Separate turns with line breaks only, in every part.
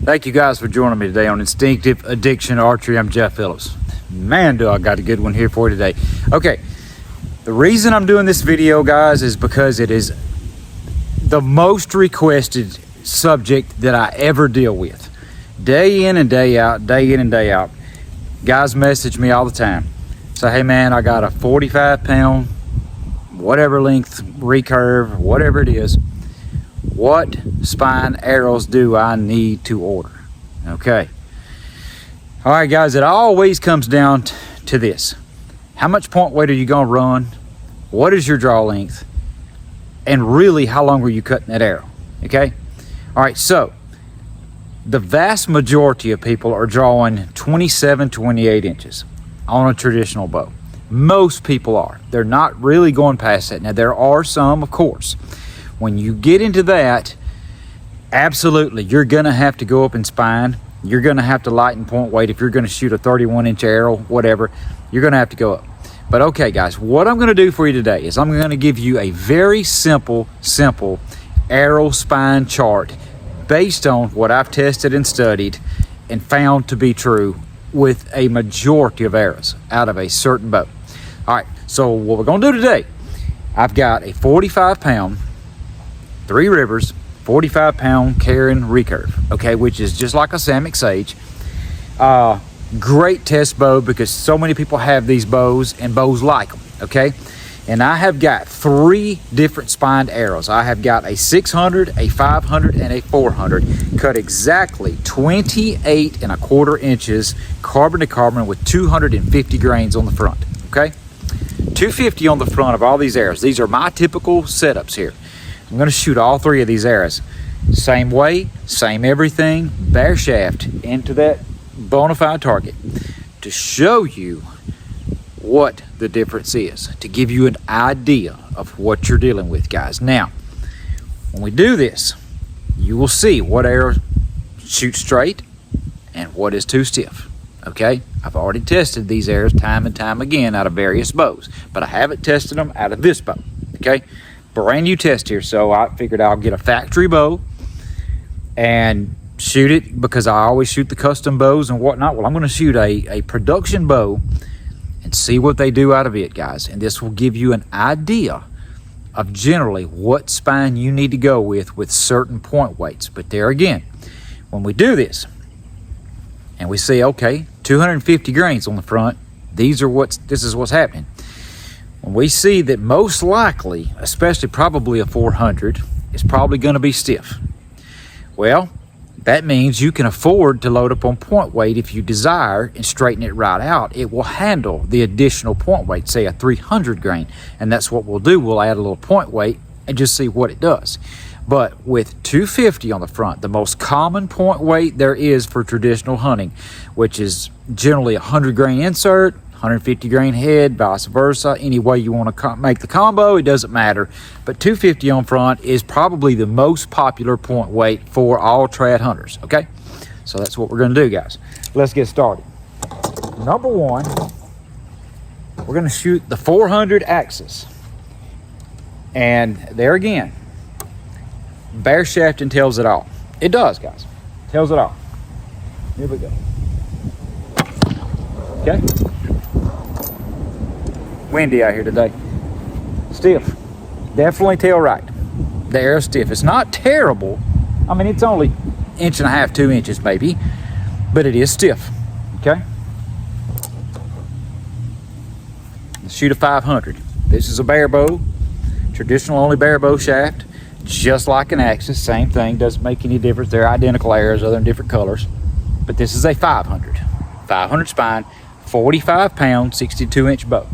Thank you guys for joining me today on Instinctive Addiction Archery. I'm Jeff Phillips. Man, do I got a good one here for you today. Okay, the reason I'm doing this video, guys, is because it is the most requested subject that I ever deal with. Day in and day out, day in and day out. Guys message me all the time. Say, hey man, I got a 45 pound, whatever length, recurve, whatever it is. What spine arrows do I need to order? Okay. All right, guys, it always comes down to this. How much point weight are you gonna run? What is your draw length? And really, how long were you cutting that arrow? Okay. All right, so the vast majority of people are drawing 27, 28 inches on a traditional bow. Most people are. They're not really going past that. Now, there are some, of course. When you get into that, absolutely, you're gonna have to go up in spine. You're gonna have to lighten point weight. If you're gonna shoot a 31-inch arrow, whatever, you're gonna have to go up. But okay, guys, what I'm gonna do for you today is I'm gonna give you a very simple arrow spine chart based on what I've tested and studied and found to be true with a majority of arrows out of a certain bow. All right, so what we're gonna do today, I've got a 45 pound, Three Rivers, 45 pound Karen recurve, okay, which is just like a Samick Sage. Great test bow because so many people have these bows and bows like them, okay? And I have got three different spined arrows. I have got a 600, a 500, and a 400, cut exactly 28 1/4 inches carbon to carbon with 250 grains on the front, okay? 250 on the front of all these arrows. These are my typical setups here. I'm gonna shoot all three of these arrows. Same way, same everything, bare shaft into that bona fide target to show you what the difference is, to give you an idea of what you're dealing with, guys. Now, when we do this, you will see what arrow shoots straight and what is too stiff, okay? I've already tested these arrows time and time again out of various bows, but I haven't tested them out of this bow, okay? Brand new test here, so I figured I'll get a factory bow and shoot it because I always shoot the custom bows and whatnot. Well, I'm going to shoot a production bow and see what they do out of it, guys. And this will give you an idea of generally what spine you need to go with certain point weights. But there again, when we do this and we see, okay, 250 grains on the front, this is what's happening. When we see that most likely, especially probably a 400, is probably going to be stiff. Well, that means you can afford to load up on point weight if you desire and straighten it right out. It will handle the additional point weight, say a 300 grain. And that's what we'll do. We'll add a little point weight and just see what it does. But with 250 on the front, the most common point weight there is for traditional hunting, which is generally a 100 grain insert, 150 grain head, vice versa. Any way you want to make the combo, it doesn't matter. But 250 on front is probably the most popular point weight for all trad hunters, okay? So that's what we're going to do, guys. Let's get started. Number one, we're going to shoot the 400 axis. And there again, bare shafting tells it all. It does, guys. Tells it all. Here we go. Okay? Windy out here today. Stiff. Definitely tell right. The arrow's stiff. It's not terrible. I mean, it's only 1.5 to 2 inches maybe, but it is stiff. Okay? Let's shoot a 500. This is a bare bow. Traditional only bare bow shaft. Just like an axis. Same thing. Doesn't make any difference. They're identical arrows other than different colors. But this is a 500. 500 spine. 45 pound, 62 inch bow.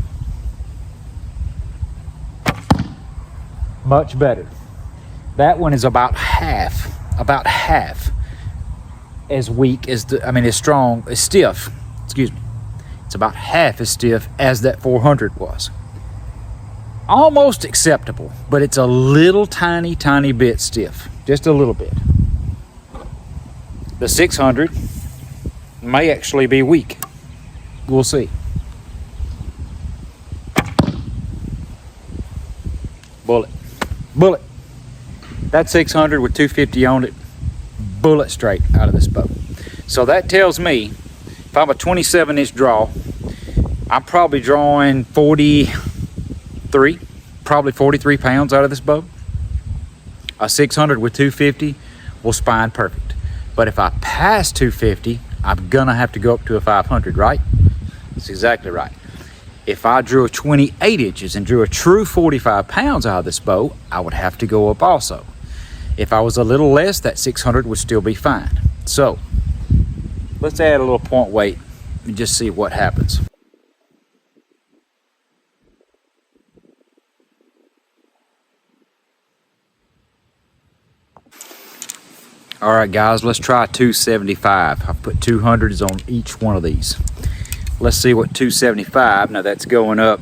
Much better. That one is about half as weak as as strong, as stiff, excuse me. It's about half as stiff as that 400 was. Almost acceptable, but it's a little tiny bit stiff, just a little bit. The 600 may actually be weak. We'll see. Bullet. That 600 with 250 on it, bullet straight out of this bow. So that tells me if I'm a 27-inch draw, I'm probably drawing 43 pounds out of this bow. A 600 with 250 will spine perfect. But if I pass 250, I'm gonna have to go up to a 500, right? That's exactly right. If I drew a 28 inches and drew a true 45 pounds out of this bow, I would have to go up also. If I was a little less, that 600 would still be fine. So let's add a little point weight and just see what happens. All right, guys, let's try 275. I put 200s on each one of these. Let's see what 275, now that's going up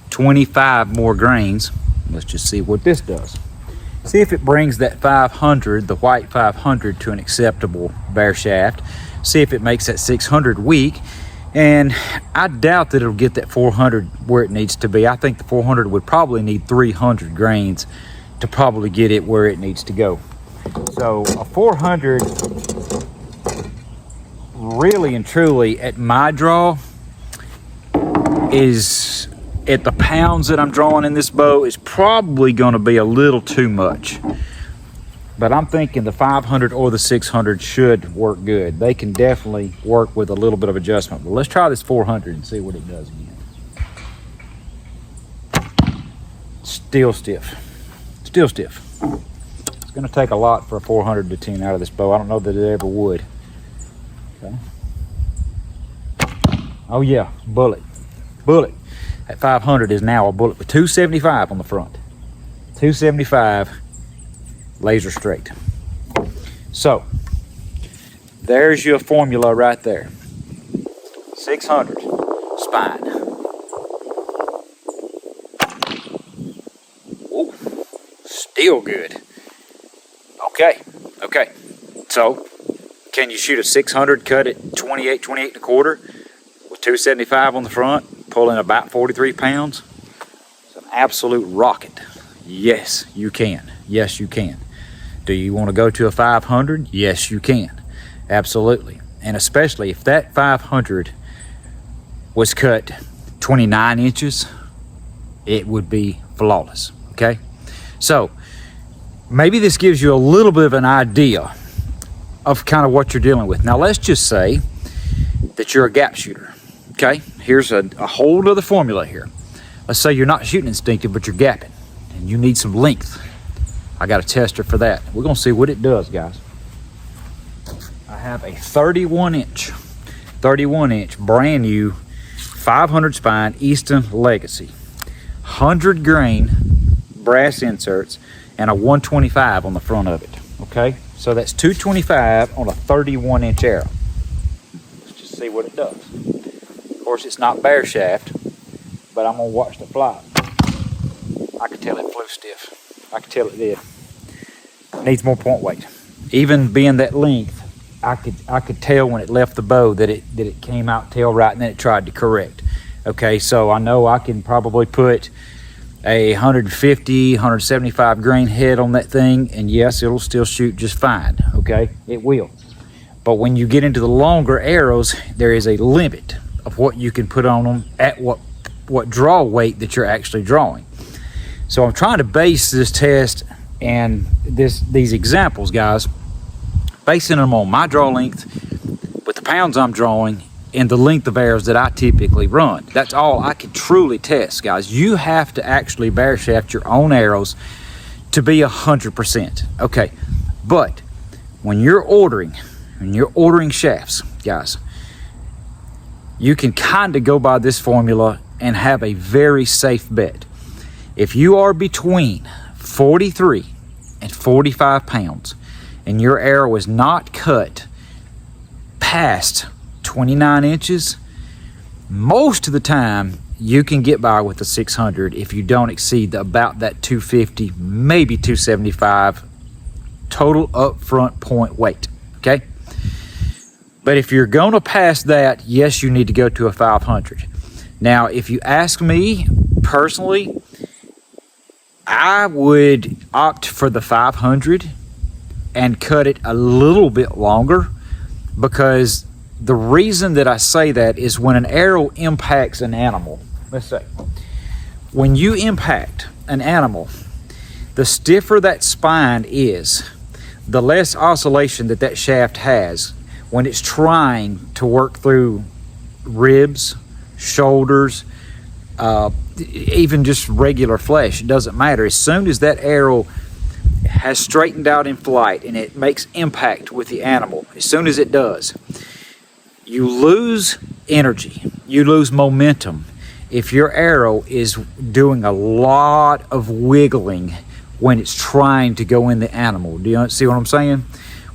25 more grains. Let's just see what this does. See if it brings that 500, the white 500, to an acceptable bare shaft. See if it makes that 600 weak. And I doubt that it'll get that 400 where it needs to be. I think the 400 would probably need 300 grains to probably get it where it needs to go. So a 400, really and truly, at my draw, is at the pounds that I'm drawing in this bow is probably going to be a little too much. But I'm thinking the 500 or the 600 should work good. They can definitely work with a little bit of adjustment. But let's try this 400 and see what it does again. Still stiff. Still stiff. It's going to take a lot for a 400 to tune out of this bow. I don't know that it ever would. Okay. Oh yeah, bullet. Bullet. That 500 is now a bullet with 275 on the front. 275 laser straight. So there's your formula right there. 600 spine. Ooh, still good. Okay. So can you shoot a 600 cut at 28 and a quarter with 275 on the front, pulling about 43 pounds? It's an absolute rocket. Yes, you can. Yes, you can. Do you want to go to a 500? Yes, you can. Absolutely. And especially if that 500 was cut 29 inches, it would be flawless. Okay? So maybe this gives you a little bit of an idea of kind of what you're dealing with. Now let's just say that you're a gap shooter. Okay? Here's a whole other formula here. Let's say you're not shooting instinctive, but you're gapping and you need some length. I got a tester for that. We're gonna see what it does, guys. I have a 31 inch brand new 500 spine Easton Legacy, 100 grain brass inserts, and a 125 on the front of it. Okay, so that's 225 on a 31 inch arrow. Let's just see what it does. Of course, it's not bare shaft, but I'm gonna watch the fly. I could tell it flew stiff. I could tell it did. Needs more point weight. Even being that length, I could tell when it left the bow that it came out tail right, and then it tried to correct. Okay, so I know I can probably put a 150, 175 grain head on that thing, and yes, it'll still shoot just fine. Okay, it will. But when you get into the longer arrows, there is a limit of what you can put on them at what draw weight that you're actually drawing. So I'm trying to base this test and these examples, guys, basing them on my draw length with the pounds I'm drawing and the length of arrows that I typically run. That's all I can truly test, guys. You have to actually bare shaft your own arrows to be 100%. Okay, but when you're ordering shafts, guys, you can kind of go by this formula and have a very safe bet. If you are between 43 and 45 pounds and your arrow is not cut past 29 inches, most of the time you can get by with the 600 if you don't exceed about that 250, maybe 275 total upfront point weight. Okay? But if you're going to pass that, yes, you need to go to a 500. Now, if you ask me personally, I would opt for the 500 and cut it a little bit longer, because the reason that I say that is when an arrow impacts an animal, let's say, when you impact an animal, the stiffer that spine is, the less oscillation that shaft has when it's trying to work through ribs, shoulders, even just regular flesh. It doesn't matter. As soon as that arrow has straightened out in flight and it makes impact with the animal, as soon as it does, you lose energy, you lose momentum if your arrow is doing a lot of wiggling when it's trying to go in the animal. Do you see what I'm saying?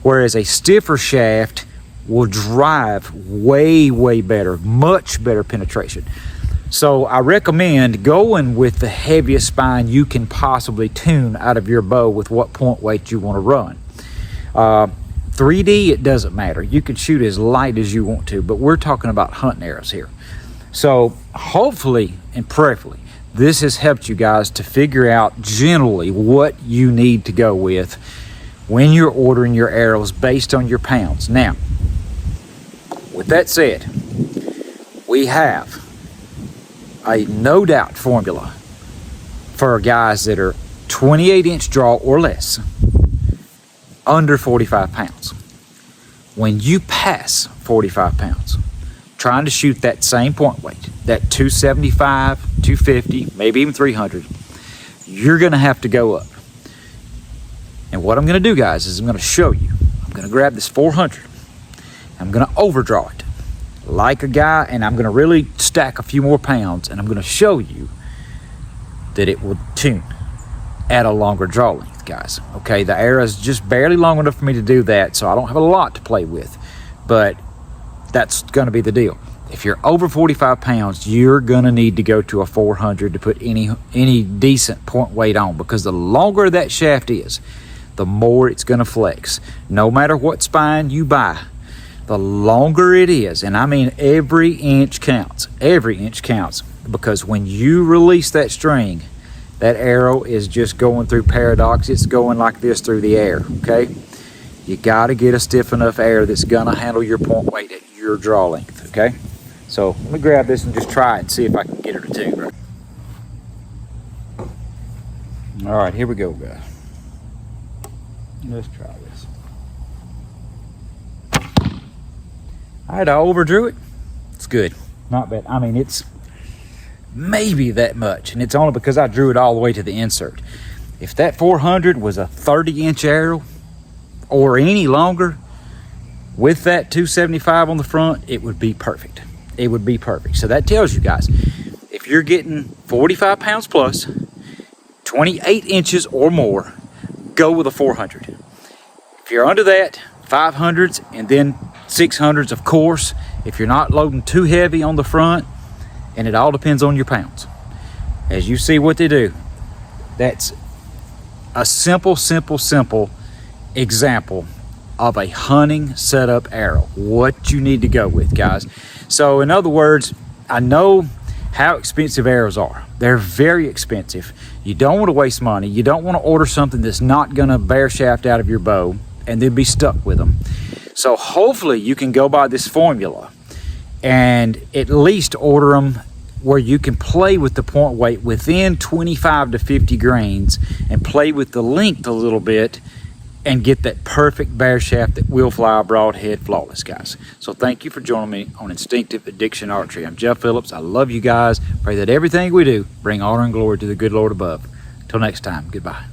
Whereas a stiffer shaft will drive way, way better, much better penetration. So I recommend going with the heaviest spine you can possibly tune out of your bow with what point weight you want to run. 3D, it doesn't matter. You can shoot as light as you want to, but we're talking about hunting arrows here. So hopefully and prayerfully, this has helped you guys to figure out generally what you need to go with when you're ordering your arrows based on your pounds. Now, with that said, we have a no doubt formula for guys that are 28-inch draw or less, under 45 pounds. When you pass 45 pounds, trying to shoot that same point weight, that 275, 250, maybe even 300, you're gonna have to go up. And what I'm gonna do, guys, is I'm gonna show you. I'm gonna grab this 400, I'm gonna overdraw it like a guy, and I'm gonna really stack a few more pounds, and I'm gonna show you that it will tune at a longer draw length, guys. Okay, the arrow is just barely long enough for me to do that, so I don't have a lot to play with, but that's gonna be the deal. If you're over 45 pounds, you're gonna need to go to a 400 to put any decent point weight on, because the longer that shaft is, the more it's gonna flex. No matter what spine you buy, the longer it is, and I mean every inch counts, because when you release that string, that arrow is just going through paradox. It's going like this through the air, okay? You gotta get a stiff enough arrow that's gonna handle your point weight at your draw length, okay? So let me grab this and just try it and see if I can get her to tune right. All right, here we go, guys. Let's try this. All right, I overdrew it. It's good, not bad. I mean, it's maybe that much, and it's only because I drew it all the way to the insert. If that 400 was a 30-inch arrow or any longer, with that 275 on the front, it would be perfect. It would be perfect. So that tells you guys, if you're getting 45 pounds plus, 28 inches or more, go with a 400. If you're under that, 500s and then 600s, of course, if you're not loading too heavy on the front, and it all depends on your pounds. As you see what they do, that's a simple example of a hunting setup arrow, what you need to go with, guys. So in other words, I know how expensive arrows are. They're very expensive. You don't want to waste money. You don't want to order something that's not going to bear shaft out of your bow and then be stuck with them. So hopefully you can go by this formula and at least order them where you can play with the point weight within 25 to 50 grains and play with the length a little bit and get that perfect bear shaft that will fly broadhead flawless, guys. So thank you for joining me on Instinctive Addiction Archery. I'm Jeff Phillips. I love you guys. Pray that everything we do bring honor and glory to the good Lord above. Till next time, goodbye.